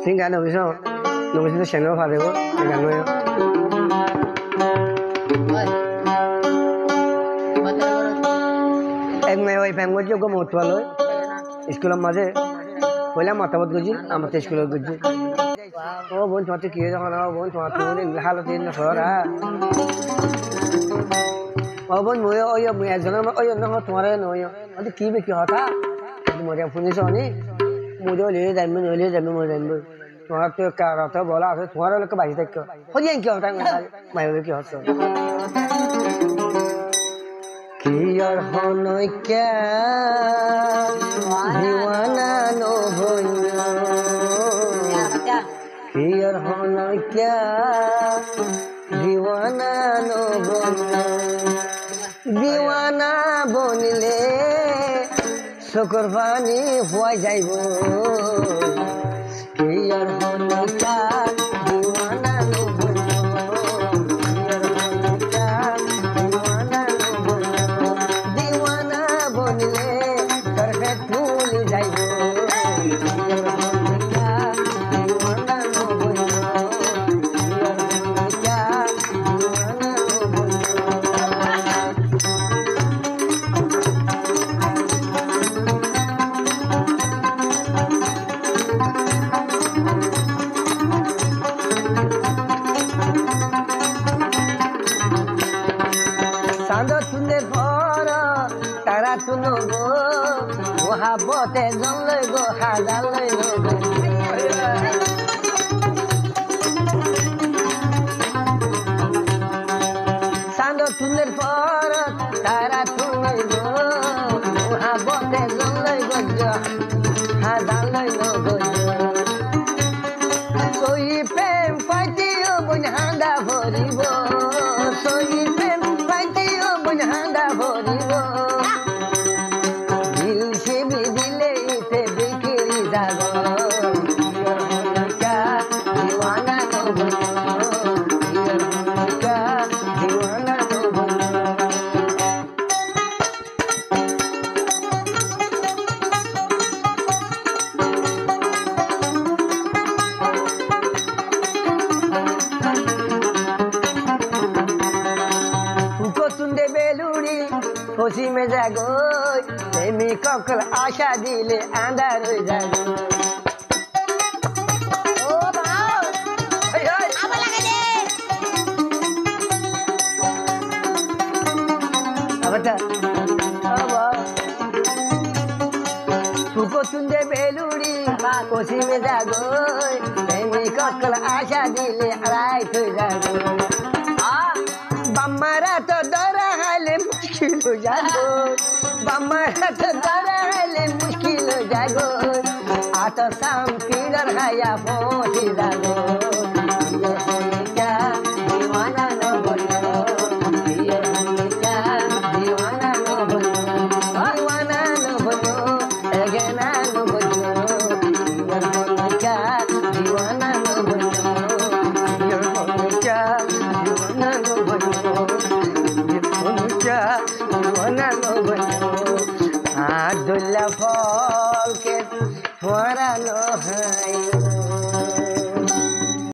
Singa no biso no biso channel fa debo gano yo ek me oi pem gojo go motwalo school maje কইলা মাতাবত গজি আমাতে স্কুলে গজি ও বোন তোমাতে কি যখন ও বোন তোমাতে হালত দিন সরা ও বোন মই ওই মই একজন ওই অন্য তোমারে নয় ওতে কি বে কি হতা মরে ফুনিছ নি মুজো ले যাইম নলে যাইম মই যাইম তোমার তো কারতে বলা আছে তোমার লোক বাইরে থাকো হইয়েন কি হতা মাইবে কি হচ্ছে কি আর হনই কে दीवाना नो भइयो कियर होन क्या दीवाना नो भइयो दीवाना बनिले शुक्र पानी हुआ जाइबो कियर होन क्या दीवाना नो भइयो कियर होन क्या दीवाना नो भइयो दीवाना बनिले Bote zonle go hadale no go Sando tuner por tara tuner go bote zonle go hadale no go Soi pem fati o bun handa boribo Soi pem fati o bun handa boribo खुशी में जागो तेमी ककल आशा दिले अंधार हो जागो ओ बाओ ओय ओय अब लगा दे अब ता अब तुको सुंदे बेलुड़ी खुशी में जागो तेमी ककल आशा दिले रात हो जागो बम्मारा तो डरा हाले मुश्किल हो जागो बम्मारा तो डरा हाले मुश्किल हो जागो आता शाम किलर हाया पहुंची जागो